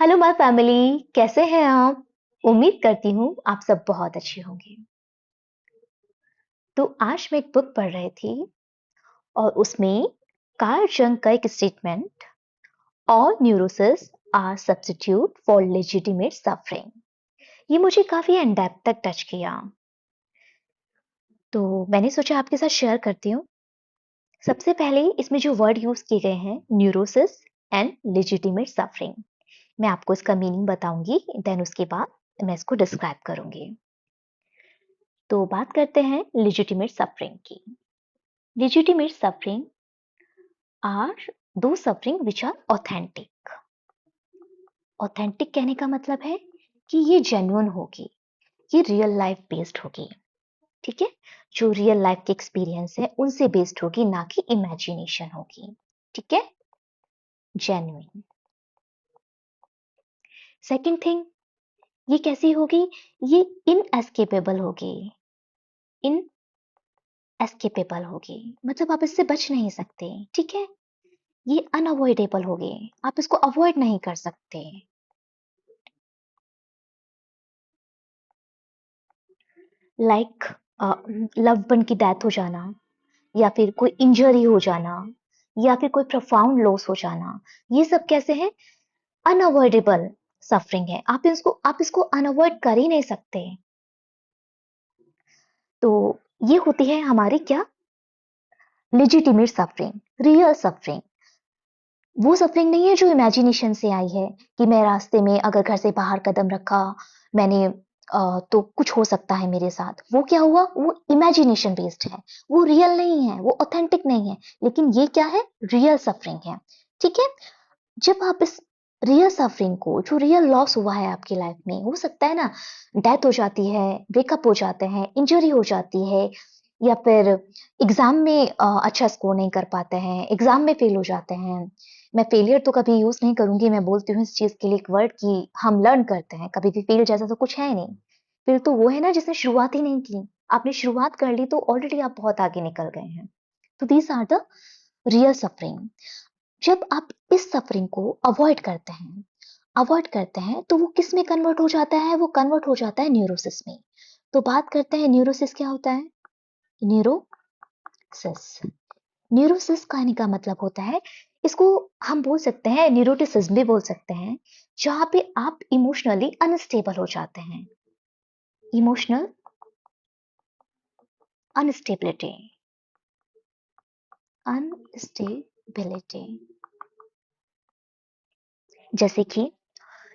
Hello my family, कैसे हैं आप? उम्मीद करती हूँ आप सब बहुत अच्छे होंगे। तो आज मैं एक बुक पढ़ रही थी और उसमें कार्ल जंग का एक statement, all neurosis are substitute for legitimate suffering, ये मुझे काफी इन डेप्थ तक टच किया। तो मैंने सोचा आपके साथ शेयर करती हूँ। सबसे पहले इसमें जो वर्ड यूज किए गए हैं, न्यूरोसिस एंड लेजिटिमेट सफरिंग, मैं आपको इसका मीनिंग बताऊंगी, देन उसके बाद मैं इसको डिस्क्राइब करूंगी। तो बात करते हैं लेजिटिमेट सफरिंग की। Legitimate suffering are the suffering which are authentic. Authentic कहने का मतलब है कि ये जेन्युइन होगी, ये रियल लाइफ बेस्ड होगी। ठीक है, जो रियल लाइफ के एक्सपीरियंस है उनसे बेस्ड होगी, ना कि इमेजिनेशन होगी। ठीक है, जेन्युइन। सेकंड थिंग, ये कैसी होगी? ये इनएस्केपेबल होगी। इनएस्केपेबल होगी मतलब आप इससे बच नहीं सकते। ठीक है, ये अनअवॉइडेबल होगी, आप इसको अवॉइड नहीं कर सकते। लाइक लव वन की डेथ हो जाना, या फिर कोई इंजरी हो जाना, या फिर कोई प्रोफाउंड लॉस हो जाना, ये सब कैसे है? अनअवॉइडेबल सफरिंग है। आप इसको अनअवॉइड कर ही नहीं सकते। तो ये होती है हमारी क्या? Legitimate suffering, real suffering. वो सफरिंग नहीं है जो इमेजिनेशन से आई है कि मैं रास्ते में अगर घर से बाहर कदम रखा मैंने, तो कुछ हो सकता है मेरे साथ। वो क्या हुआ? वो इमेजिनेशन बेस्ड है, वो रियल नहीं है, वो ऑथेंटिक नहीं है। लेकिन ये क्या है? रियल सफरिंग है। ठीक है, जब आप इस रियल सफरिंग को, जो रियल लॉस हुआ है आपकी लाइफ में, हो सकता है ना, डेथ हो जाती है, ब्रेकअप हो जाते हैं, इंजरी हो जाती है, या फिर एग्जाम में अच्छा स्कोर नहीं कर पाते हैं, एग्जाम में फेल हो जाते हैं। मैं फेलियर तो कभी यूज नहीं करूंगी, मैं बोलती हूँ इस चीज के लिए एक वर्ड कि हम लर्न करते हैं। कभी भी फेल जैसा तो कुछ है नहीं। फिर तो वो है ना जिसने शुरुआत ही नहीं की। आपने शुरुआत कर ली तो ऑलरेडी आप बहुत आगे निकल गए हैं। तो these are the real suffering. जब आप इस सफरिंग को अवॉइड करते हैं तो वो किस में कन्वर्ट हो जाता है? वो कन्वर्ट हो जाता है न्यूरोसिस में। तो बात करते हैं न्यूरोसिस क्या होता है। न्यूरोसिस, न्यूरोसिस कहने का मतलब होता है, इसको हम बोल सकते हैं, न्यूरोटिसिज्म भी बोल सकते हैं, जहां पे आप इमोशनली अनस्टेबल हो जाते हैं। इमोशनल अनस्टेबिलिटी, अनस्टेबिलिटी, जैसे कि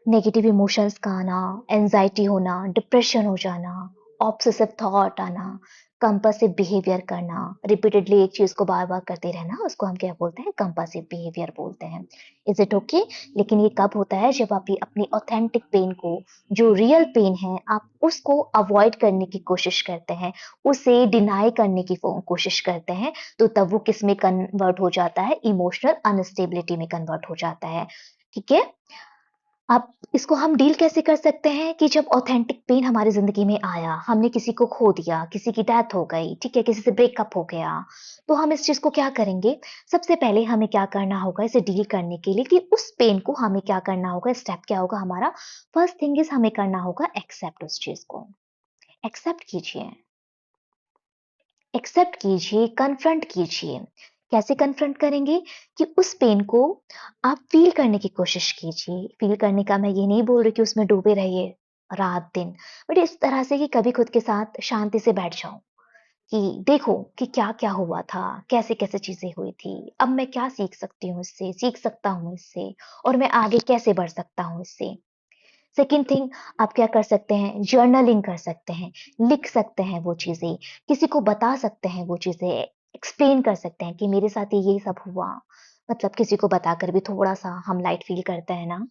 नेगेटिव इमोशंस का आना, एंजाइटी होना, डिप्रेशन हो जाना, ऑब्सेसिव थॉट आना, कंपल्सिव बिहेवियर करना, रिपीटेडली एक चीज को बार बार करते रहना, उसको हम क्या बोलते हैं? कंपल्सिव बिहेवियर बोलते हैं। Is it okay? लेकिन ये कब होता है? जब आप ये अपनी ऑथेंटिक पेन को, जो रियल पेन है, आप उसको अवॉइड करने की कोशिश करते हैं, उसे डिनाई करने की कोशिश करते हैं, तो तब वो किस में कन्वर्ट हो जाता है? इमोशनल अनस्टेबिलिटी में कन्वर्ट हो जाता है। ठीक है, अब इसको हम डील कैसे कर सकते हैं कि जब ऑथेंटिक पेन हमारी ज़िंदगी में आया, हमने किसी को खो दिया, किसी की डेथ हो गई, ठीक है, किसी से ब्रेकअप हो गया, तो हम इस चीज़ को क्या करेंगे? सबसे पहले हमें क्या करना होगा इसे डील करने के लिए, कि उस पेन को हमें क्या करना होगा, स्टेप क्या होगा हमारा? फर्स्ट थिंग इज़ हमें करना होगा एक्सेप्ट उस चीज़ को। एक्सेप्ट कीजिए, एक्सेप्ट कीजिए, कन्फ्रंट कीजिए। कैसे कन्फ्रंट करेंगे? कि उस पेन को आप फील करने की कोशिश कीजिए। फील करने का मैं ये नहीं बोल रही कि उसमें डूबे रहिए रात दिन, बट इस तरह से कि कभी खुद के साथ शांति से बैठ जाओ, कि देखो कि क्या क्या हुआ था, कैसे कैसे चीजें हुई थी, अब मैं क्या सीख सकती हूँ इससे, सीख सकता हूँ इससे, और मैं आगे कैसे बढ़ सकता हूँ इससे। सेकंड थिंग, आप क्या कर सकते हैं? जर्नलिंग कर सकते हैं, लिख सकते हैं वो चीजें, किसी को बता सकते हैं वो चीजें, एक्सप्लेन कर सकते हैं कि मेरे साथ ये सब हुआ। मतलब किसी को बताकर भी थोड़ा सा हम लाइट फील करते हैं ना।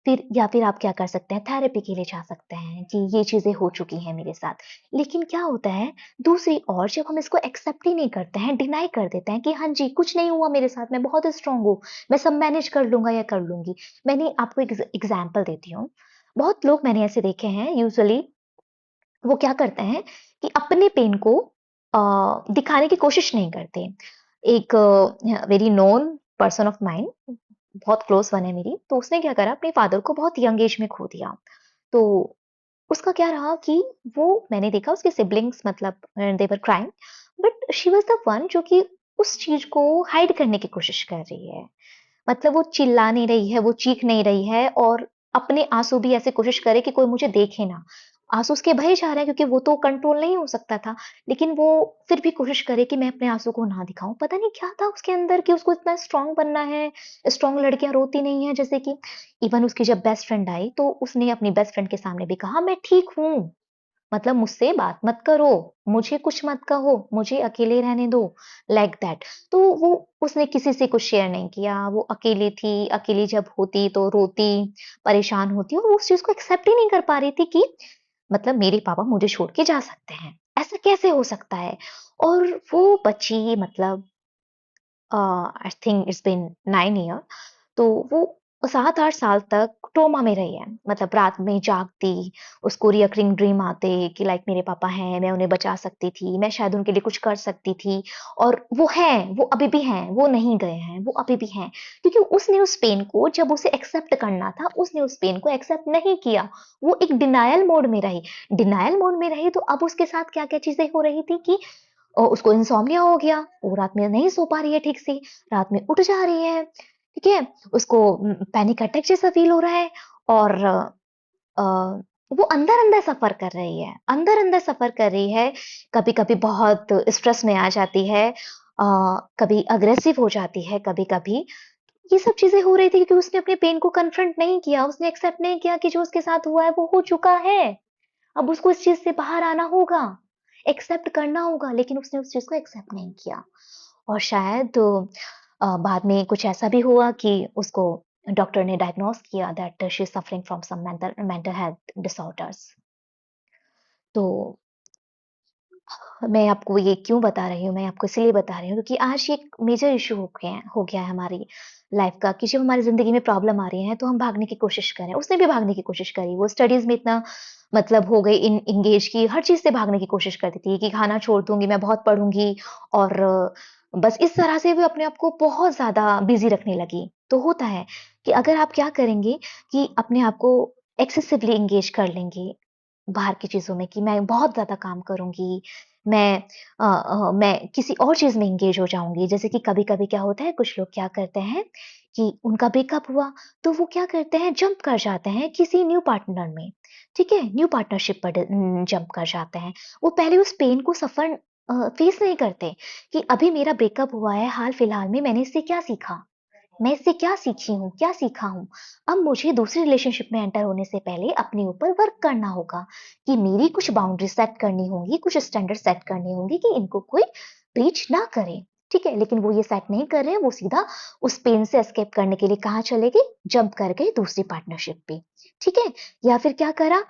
फिर या फिर आप क्या कर सकते हैं? थेरेपी के लिए जा सकते हैं कि ये चीजें हो चुकी हैं मेरे साथ। लेकिन क्या होता है, दूसरी ओर जब हम इसको एक्सेप्ट ही नहीं करते हैं, डिनाई कर देते हैं कि हाँ जी कुछ नहीं हुआ मेरे साथ, मैं बहुत स्ट्रांग हूँ, मैं सब मैनेज कर लूंगा या कर लूंगी। मैंने आपको एक एग्जाम्पल देती हूँ। बहुत लोग मैंने ऐसे देखे हैं, यूजुअली वो क्या करते हैं कि अपने पेन को दिखाने की कोशिश नहीं करते। एक very known person of mind, बहुत क्लोज वन है मेरी, तो उसने क्या करा, अपने फादर को बहुत यंग एज में खो दिया। तो उसका क्या रहा कि वो, मैंने देखा उसके सिबलिंग्स मतलब they were crying, but she was the one जो कि उस चीज को हाइड करने की कोशिश कर रही है। मतलब वो चिल्ला नहीं रही है, वो चीख नहीं रही है, और अपने आंसू भी ऐसे कोशिश करे कि कोई मुझे देखे ना। आंसू उसके बहे जा रहे हैं क्योंकि वो तो कंट्रोल नहीं हो सकता था, लेकिन वो फिर भी कोशिश करे कि मैं अपने आंसू को ना दिखाऊं। पता नहीं क्या था उसके अंदर कि उसको इतना स्ट्रांग बनना है। स्ट्रांग लड़कियां रोती नहीं है जैसे कि। इवन उसकी जब बेस्ट फ्रेंड आई तो उसने अपनी बेस्ट फ्रेंड के सामने भी कहा, मैं ठीक हूँ, मतलब मुझसे बात मत करो, मुझे कुछ मत कहो, मुझे अकेले रहने दो, लाइक दैट। तो वो, उसने किसी से कुछ शेयर नहीं किया, वो अकेली थी, अकेली जब होती तो रोती, परेशान होती, और वो उस चीज को एक्सेप्ट ही नहीं कर पा रही थी कि मतलब मेरे पापा मुझे छोड़ के जा सकते हैं, ऐसा कैसे हो सकता है। और वो बच्ची मतलब I think it's been 9 year, तो वो 7-8 साल तक ट्रोमा में रही है। मतलब रात में जागती, उसको रिकरिंग ड्रीम आते कि लाइक मेरे पापा हैं, मैं उन्हें बचा सकती थी, मैं शायद उनके लिए कुछ कर सकती थी, और वो हैं, वो अभी भी हैं, वो नहीं गए हैं, वो अभी भी हैं। क्योंकि उसने उस पेन को, जब उसे एक्सेप्ट करना था, उसने उस पेन को एक्सेप्ट नहीं किया। वो एक डिनायल मोड में रही। डिनायल मोड में रही तो अब उसके साथ क्या क्या चीजें हो रही थी कि उसको इंसोम्निया हो गया, वो रात में नहीं सो पा रही है ठीक से, रात में उठ जा रही है, ठीक है? उसको पैनिक अटैक जैसा फ़ील हो रहा है, और अ, वो अंदर-अंदर सफ़र कर रही है, अंदर-अंदर सफ़र कर रही है, कभी-कभी बहुत स्ट्रेस में आ जाती है, कभी अग्रेसिव हो जाती है कभी-कभी। ये सब चीज़ें हो रही थी क्योंकि उसने अपने पेन को कन्फ्रंट नहीं किया, उसने एक्सेप्ट नहीं किया कि जो उसके साथ हुआ है वो हो चुका है। अब उसको इस चीज़ से बाहर आना होगा, एक्सेप्ट करना होगा, लेकिन उसने उस चीज़ को एक्सेप्ट नहीं किया। और शायद बाद में कुछ ऐसा भी हुआ कि उसको डॉक्टर ने डायग्नोस किया that she is suffering from some mental mental health disorders. तो मैं आपको ये क्यों बता रही हूँ, मैं आपको इसलिए बता रही हूँ क्योंकि आज ये एक मेजर इश्यू हो गया है हमारी लाइफ का, कि जब हमारी ज़िंदगी में प्रॉब्लम आ रही है तो हम भागने की कोशिश करें। उसने भी भागने की कोशिश करी, वो स्टडीज़ में इतना मतलब हो गई एंगेज कि हर चीज़ से भागने की कोशिश करती थी कि खाना छोड़ दूँगी, मैं बहुत पढ़ूँगी, और बस इस तरह से वो अपने आप को बहुत ज़्यादा बिज़ी रखने लगी। तो होता है कि अगर आप क्या करेंगे कि अपने आप को एक्सेसिवली एंगेज कर लेंगे बाहर की चीज़ों में, कि मैं बहुत ज़्यादा काम करूँगी, मैं किसी और चीज़ में एंगेज हो जाऊँगी। जैसे कि कभी-कभी क्या होता है, कुछ लोग क्या करते हैं कि उनका ब्रेकअप हुआ, तो वो क्या करते हैं, जंप कर जाते हैं किसी न्यू पार्टनर में, ठीक है? न्यू पार्टनरशिप पर जंप कर जाते हैं। वो पहले उस पेन को सफ़र फेस नहीं करते कि अभी मेरा ब्रेकअप हुआ है, हाल-फिलहाल में मैंने इससे क्या सीखा? मैं इससे क्या सीखी हूँ, क्या सीखा हूँ? अब मुझे दूसरी रिलेशनशिप में एंटर होने से पहले अपने ऊपर वर्क करना होगा कि मेरी कुछ बाउंड्री सेट करनी होंगी, कुछ स्टैंडर्ड सेट करने होंगे कि इनको कोई ब्रीच ना करे, ठीक है? लेकिन वो ये सेट नहीं कर रहे हैं, वो सीधा उस पेन से एस्केप करने के लिए कहाँ चले गए? जंप कर गए दूसरी पार्टनरशिप पे, ठीक है? या फिर क्या करा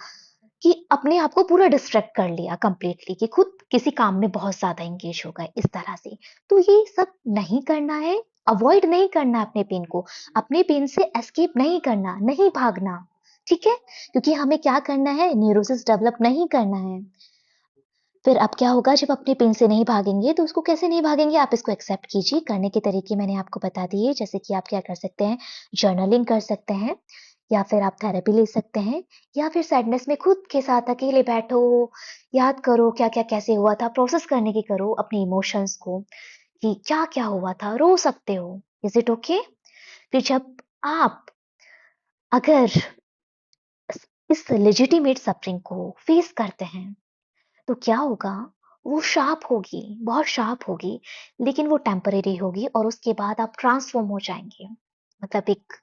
कि अपने आप को पूरा डिस्ट्रैक्ट कर लिया कंप्लीटली, कि खुद किसी काम में बहुत ज़्यादा एंगेज हो गए इस तरह से। तो ये सब नहीं करना है, अवॉइड नहीं करना अपने पेन को, अपने पेन से एस्केप नहीं करना, नहीं भागना, ठीक है? क्योंकि हमें क्या करना है, न्यूरोसिस डेवलप नहीं करना है। फिर अब क्या होगा, जब अपने पेन से नहीं भागेंगे तो उसको कैसे नहीं भागेंगे, आप इसको एक्सेप्ट कीजिए। करने के तरीके मैंने आपको बता दिए, जैसे कि आप क्या कर सकते हैं, जर्नलिंग कर सकते हैं, या फिर आप थेरेपी ले सकते हैं, या फिर सैडनेस में खुद के साथ अकेले बैठो, याद करो क्या-क्या कैसे हुआ था, प्रोसेस करने की करो अपने इमोशंस को कि क्या-क्या हुआ था, रो सकते हो। Is it okay? फिर जब आप अगर इस लेजिटिमेट सफरिंग को फेस करते हैं तो क्या होगा, वो शार्प होगी, बहुत शार्प होगी, लेकिन वो टेम्परेरी होगी, और उसके बाद आप ट्रांसफ़ॉर्म हो जाएँगे। मतलब एक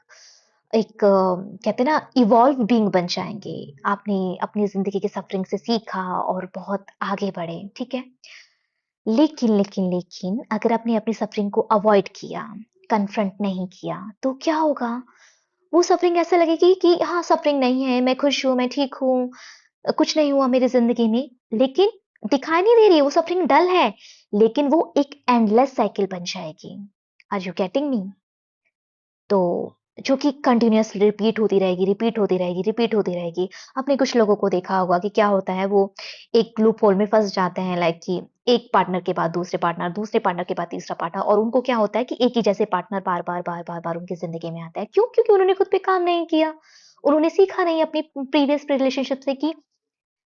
एक कहते हैं ना, इवॉल्व बीइंग बन जाएँगे। आपने अपनी ज़िंदगी की सफ़रिंग से सीखा और बहुत आगे बढ़े, ठीक है? लेकिन अगर आपने अपनी सफ़रिंग को अवॉइड किया, कन्फ्रंट नहीं किया, तो क्या होगा? वो सफ़रिंग ऐसा लगेगी कि हाँ, सफ़रिंग नहीं है, मैं खुश हूँ, मैं ठीक हूँ, कुछ नहीं हुआ मेरी ज़िंदगी में, लेकिन दिखाई नहीं दे रही है, वो सफ़रिंग डल है, लेकिन वो एक एंडलेस साइकिल बन जाएगी। Are you getting me? तो जो कि कंटिन्यूअसली रिपीट होती रहेगी, रिपीट होती रहेगी, रिपीट होती रहेगी। आपने कुछ लोगों को देखा होगा कि क्या होता है, वो एक लूप होल में फँस जाते हैं, लाइक कि एक पार्टनर के बाद दूसरे पार्टनर के बाद तीसरा पार्टनर, और उनको क्या होता है कि एक ही जैसे पार्टनर बार-बार, बार-बार, बार उनकी ज़िंदगी में आता है। क्यों? क्योंकि उन्होंने खुद पे काम नहीं किया। उन्होंने सीखा नहीं अपनी प्रीवियस रिलेशनशिप से कि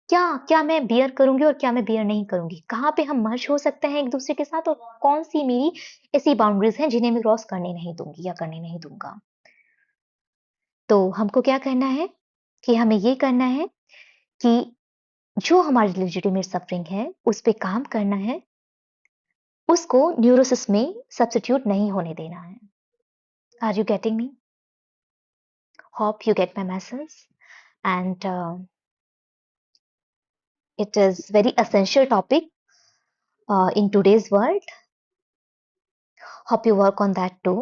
क्या क्या मैं बियर करूँगी और क्या मैं बियर नहीं करूँगी? कहाँ पे हम मर्ज हो सकते हैं एक-दूसरे के साथ, और कौन-सी मेरी ऐसी बाउंड्रीज़ हैं जिन्हें मैं क्रॉस करने नहीं दूँगी या करने नहीं दूँगा। तो हमको क्या करना है कि हमें ये करना है कि जो हमारी लेजिटिमेट सफरिंग है, उस पे काम करना है, उसको न्यूरोसिस में सब्स्टिट्यूट नहीं होने देना है। Are you getting me? Hope you get my message, and it is very essential topic in today's world. Hope you work on that too.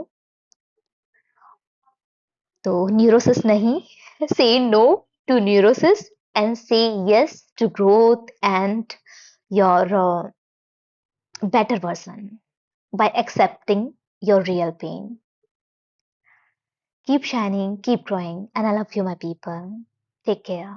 तो न्यूरोसिस नहीं, say no to neurosis and say yes to growth and your better version by accepting your real pain. Keep shining, keep growing, and I love you, my people. Take care.